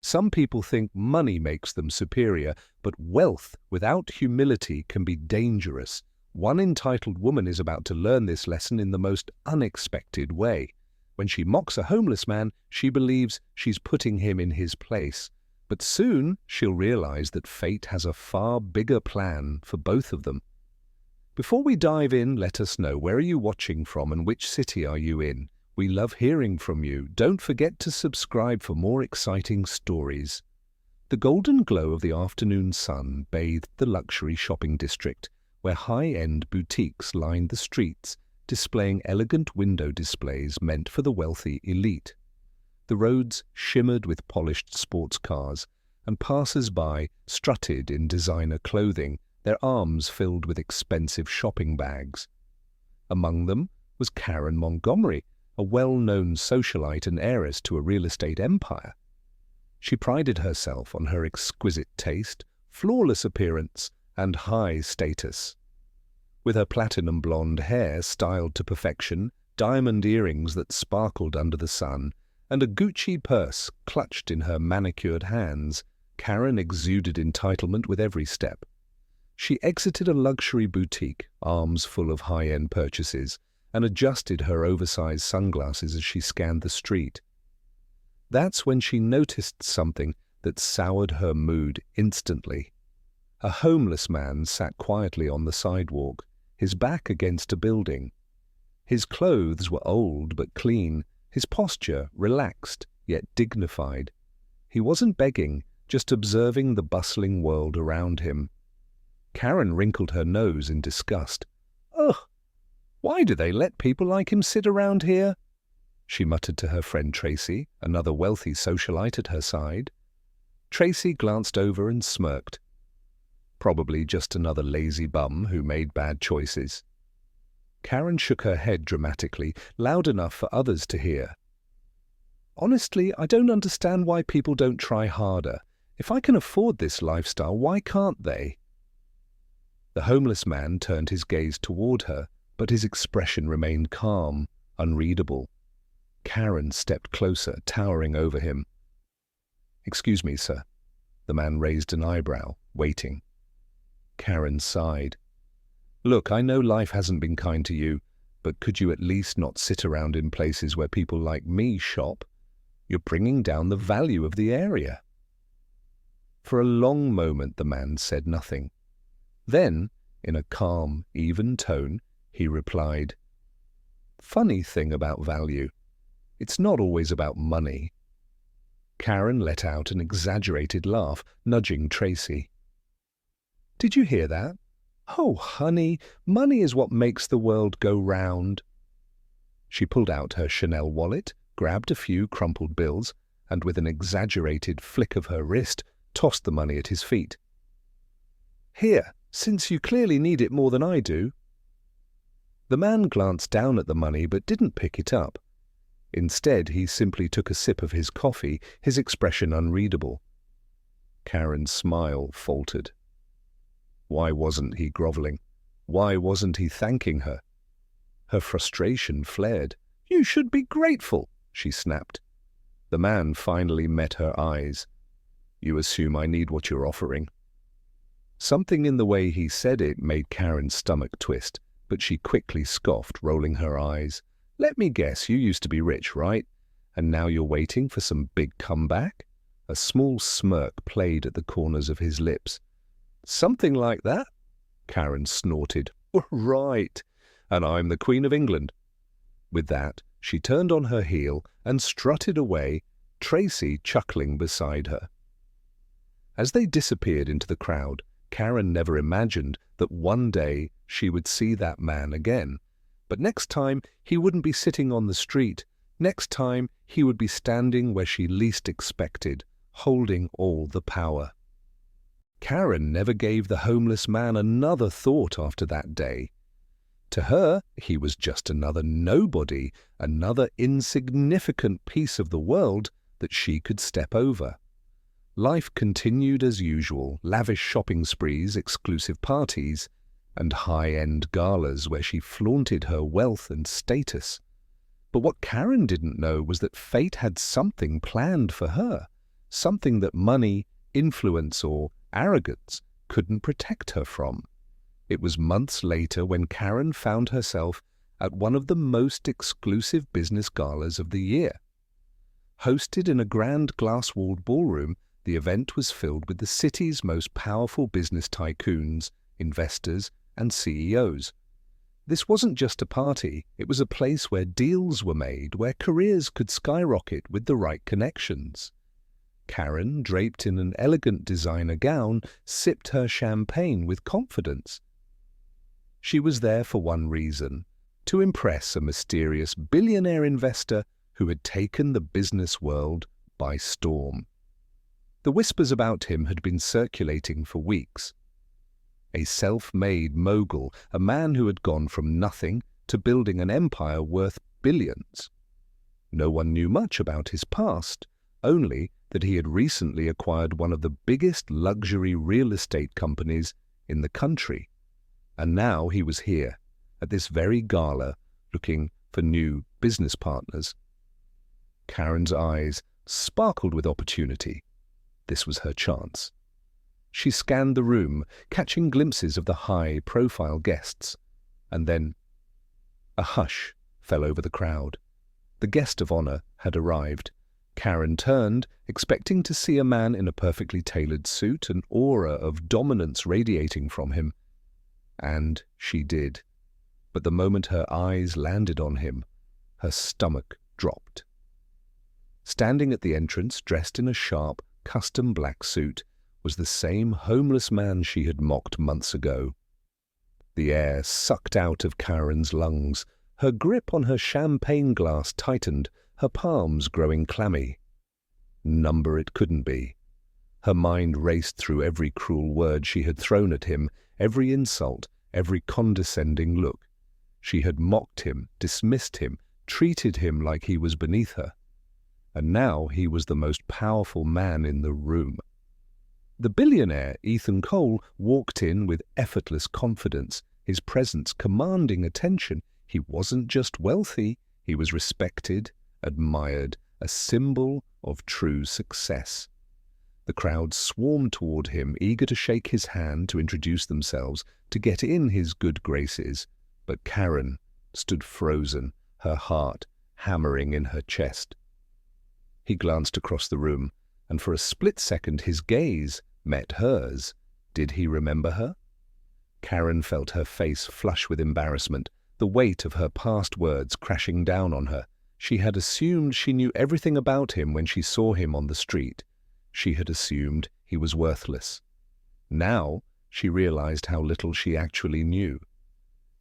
Some people think money makes them superior, but wealth without humility can be dangerous. One entitled woman is about to learn this lesson in the most unexpected way. When she mocks a homeless man, she believes she's putting him in his place. But soon she'll realize that fate has a far bigger plan for both of them. Before we dive in, let us know, where are you watching from and which city are you in? We love hearing from you. Don't forget to subscribe for more exciting stories. The golden glow of the afternoon sun bathed the luxury shopping district, where high-end boutiques lined the streets, displaying elegant window displays meant for the wealthy elite. The roads shimmered with polished sports cars, and passers-by strutted in designer clothing, their arms filled with expensive shopping bags. Among them was Karen Montgomery, a well-known socialite and heiress to a real estate empire. She prided herself on her exquisite taste, flawless appearance, and high status. With her platinum blonde hair styled to perfection, diamond earrings that sparkled under the sun, and a Gucci purse clutched in her manicured hands, Karen exuded entitlement with every step. She exited a luxury boutique, arms full of high-end purchases, and adjusted her oversized sunglasses as she scanned the street. That's when she noticed something that soured her mood instantly. A homeless man sat quietly on the sidewalk, his back against a building. His clothes were old but clean, his posture relaxed yet dignified. He wasn't begging, just observing the bustling world around him. Karen wrinkled her nose in disgust. "Ugh! Why do they let people like him sit around here?" she muttered to her friend Tracy, another wealthy socialite at her side. Tracy glanced over and smirked. Probably just another lazy bum who made bad choices. Karen shook her head dramatically, loud enough for others to hear. "Honestly, I don't understand why people don't try harder. If I can afford this lifestyle, why can't they?" The homeless man turned his gaze toward her, but his expression remained calm, unreadable. Karen stepped closer, towering over him. "Excuse me, sir." The man raised an eyebrow, waiting. Karen sighed. "Look, I know life hasn't been kind to you, but could you at least not sit around in places where people like me shop? You're bringing down the value of the area." For a long moment the man said nothing. Then, in a calm, even tone, he replied, "Funny thing about value. It's not always about money." Karen let out an exaggerated laugh, nudging Tracy. "Did you hear that? Oh, honey, money is what makes the world go round." She pulled out her Chanel wallet, grabbed a few crumpled bills, and with an exaggerated flick of her wrist, tossed the money at his feet. "Here, since you clearly need it more than I do." The man glanced down at the money but didn't pick it up. Instead, he simply took a sip of his coffee, his expression unreadable. Karen's smile faltered. Why wasn't he groveling? Why wasn't he thanking her? Her frustration flared. "You should be grateful," she snapped. The man finally met her eyes. "You assume I need what you're offering." Something in the way he said it made Karen's stomach twist, but she quickly scoffed, rolling her eyes. "Let me guess, you used to be rich, right? And now you're waiting for some big comeback?" A small smirk played at the corners of his lips. "Something like that?" Karen snorted. "Right. And I'm the Queen of England." With that, she turned on her heel and strutted away, Tracy chuckling beside her. As they disappeared into the crowd, Karen never imagined that one day she would see that man again. But next time, he wouldn't be sitting on the street. Next time, he would be standing where she least expected, holding all the power. Karen never gave the homeless man another thought after that day. To her, he was just another nobody, another insignificant piece of the world that she could step over. Life continued as usual, lavish shopping sprees, exclusive parties, and high-end galas where she flaunted her wealth and status. But what Karen didn't know was that fate had something planned for her, something that money, influence, or arrogance couldn't protect her from. It was months later when Karen found herself at one of the most exclusive business galas of the year. Hosted in a grand glass-walled ballroom, the event was filled with the city's most powerful business tycoons, investors, and CEOs. This wasn't just a party, it was a place where deals were made, where careers could skyrocket with the right connections. Karen, draped in an elegant designer gown, sipped her champagne with confidence. She was there for one reason: to impress a mysterious billionaire investor who had taken the business world by storm. The whispers about him had been circulating for weeks. A self-made mogul, a man who had gone from nothing to building an empire worth billions. No one knew much about his past, only that he had recently acquired one of the biggest luxury real estate companies in the country. And now he was here, at this very gala, looking for new business partners. Karen's eyes sparkled with opportunity. This was her chance. She scanned the room, catching glimpses of the high-profile guests. And then a hush fell over the crowd. The guest of honor had arrived. Karen turned, expecting to see a man in a perfectly tailored suit, an aura of dominance radiating from him. And she did. But the moment her eyes landed on him, her stomach dropped. Standing at the entrance, dressed in a sharp, custom black suit, was the same homeless man she had mocked months ago. The air sucked out of Karen's lungs. Her grip on her champagne glass tightened, her palms growing clammy. Number it couldn't be. Her mind raced through every cruel word she had thrown at him, every insult, every condescending look. She had mocked him, dismissed him, treated him like he was beneath her. And now he was the most powerful man in the room. The billionaire, Ethan Cole, walked in with effortless confidence, his presence commanding attention. He wasn't just wealthy, he was respected, admired, a symbol of true success. The crowd swarmed toward him, eager to shake his hand, to introduce themselves, to get in his good graces. But Karen stood frozen, her heart hammering in her chest. He glanced across the room, and for a split second his gaze met hers. Did he remember her? Karen felt her face flush with embarrassment, the weight of her past words crashing down on her. She had assumed she knew everything about him when she saw him on the street. She had assumed he was worthless. Now she realized how little she actually knew.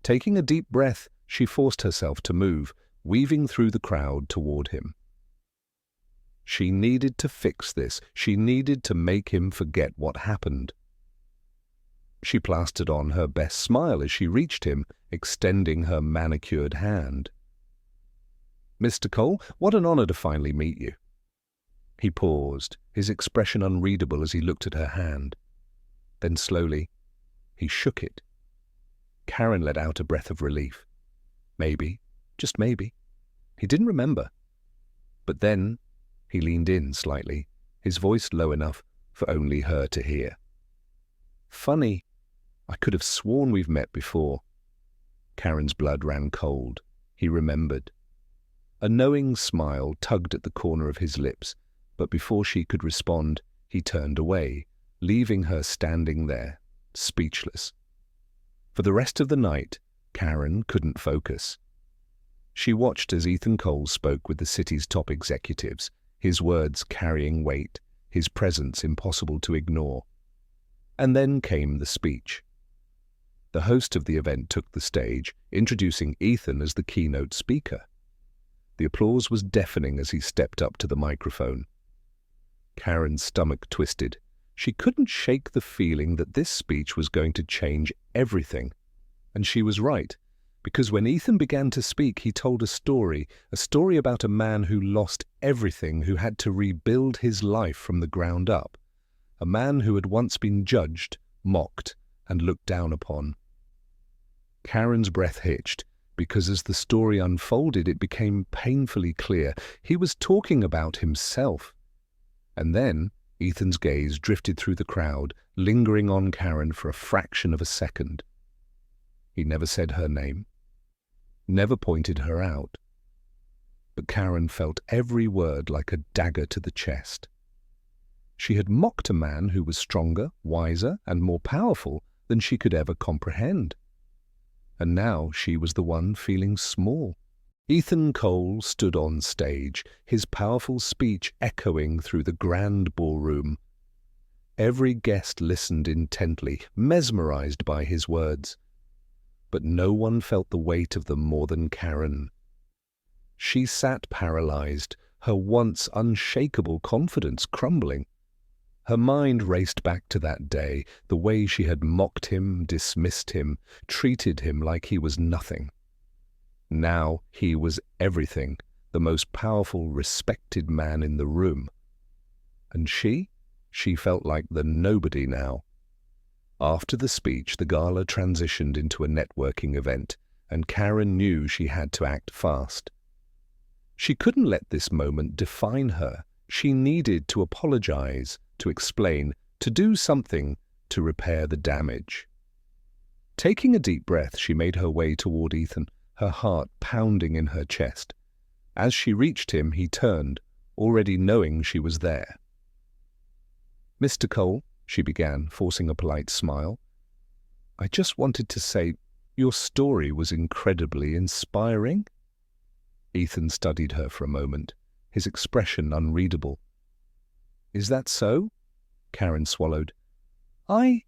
Taking a deep breath, she forced herself to move, weaving through the crowd toward him. She needed to fix this. She needed to make him forget what happened. She plastered on her best smile as she reached him, extending her manicured hand. "Mr. Cole, what an honor to finally meet you." He paused, his expression unreadable as he looked at her hand. Then slowly, he shook it. Karen let out a breath of relief. Maybe, just maybe. He didn't remember. But then he leaned in slightly, his voice low enough for only her to hear. "Funny, I could have sworn we've met before." Karen's blood ran cold. He remembered. A knowing smile tugged at the corner of his lips, but before she could respond, he turned away, leaving her standing there, speechless. For the rest of the night, Karen couldn't focus. She watched as Ethan Cole spoke with the city's top executives, his words carrying weight, his presence impossible to ignore. And then came the speech. The host of the event took the stage, introducing Ethan as the keynote speaker. The applause was deafening as he stepped up to the microphone. Karen's stomach twisted. She couldn't shake the feeling that this speech was going to change everything. And she was right, because when Ethan began to speak, he told a story about a man who lost everything, who had to rebuild his life from the ground up, a man who had once been judged, mocked, and looked down upon. Karen's breath hitched, because as the story unfolded, it became painfully clear he was talking about himself. And then Ethan's gaze drifted through the crowd, lingering on Karen for a fraction of a second. He never said her name, never pointed her out. But Karen felt every word like a dagger to the chest. She had mocked a man who was stronger, wiser, and more powerful than she could ever comprehend. And now she was the one feeling small. Ethan Cole stood on stage, his powerful speech echoing through the grand ballroom. Every guest listened intently, mesmerized by his words. But no one felt the weight of them more than Karen. She sat paralyzed, her once unshakable confidence crumbling. Her mind raced back to that day, the way she had mocked him, dismissed him, treated him like he was nothing. Now he was everything, the most powerful, respected man in the room. And she felt like the nobody now. After the speech, the gala transitioned into a networking event, and Karen knew she had to act fast. She couldn't let this moment define her. She needed to apologize, to explain, to do something to repair the damage. Taking a deep breath, she made her way toward Ethan, her heart pounding in her chest. As she reached him, he turned, already knowing she was there. "Mr. Cole," she began, forcing a polite smile, "I just wanted to say your story was incredibly inspiring." Ethan studied her for a moment, his expression unreadable. "Is that so?" Karen swallowed. I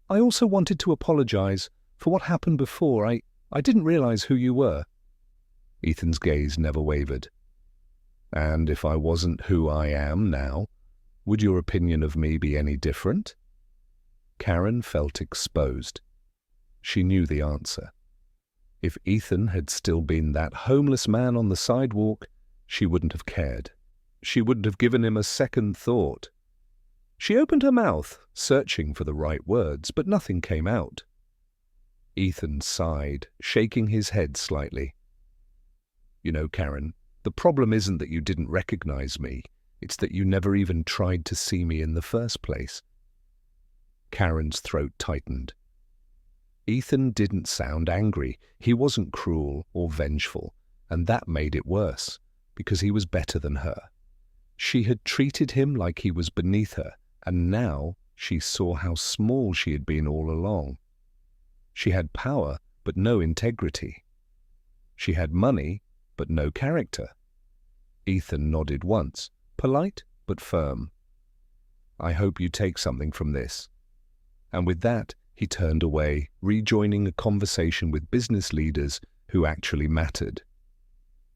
also wanted to apologize for what happened before. I didn't realize who you were." Ethan's gaze never wavered. "And if I wasn't who I am now, would your opinion of me be any different?" Karen felt exposed. She knew the answer. If Ethan had still been that homeless man on the sidewalk, she wouldn't have cared. She wouldn't have given him a second thought. She opened her mouth, searching for the right words, but nothing came out. Ethan sighed, shaking his head slightly. "You know, Karen, the problem isn't that you didn't recognize me. It's that you never even tried to see me in the first place." Karen's throat tightened. Ethan didn't sound angry. He wasn't cruel or vengeful, and that made it worse, because he was better than her. She had treated him like he was beneath her, and now she saw how small she had been all along. She had power, but no integrity. She had money, but no character. Ethan nodded once, polite but firm. "I hope you take something from this." And with that, he turned away, rejoining a conversation with business leaders who actually mattered.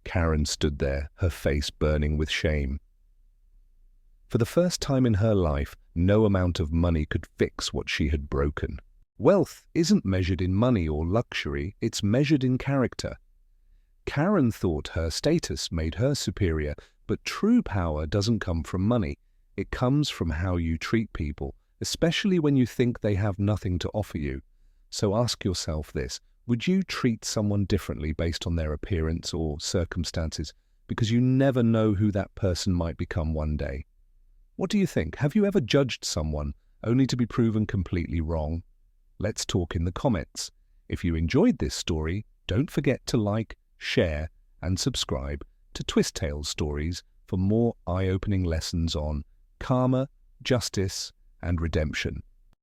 Karen stood there, her face burning with shame. For the first time in her life, no amount of money could fix what she had broken. Wealth isn't measured in money or luxury, it's measured in character. Karen thought her status made her superior, but true power doesn't come from money. It comes from how you treat people, especially when you think they have nothing to offer you. So ask yourself this: would you treat someone differently based on their appearance or circumstances? Because you never know who that person might become one day. What do you think? Have you ever judged someone only to be proven completely wrong? Let's talk in the comments. If you enjoyed this story, don't forget to like, share, and subscribe to Twist Tales Stories for more eye-opening lessons on karma, justice, and redemption.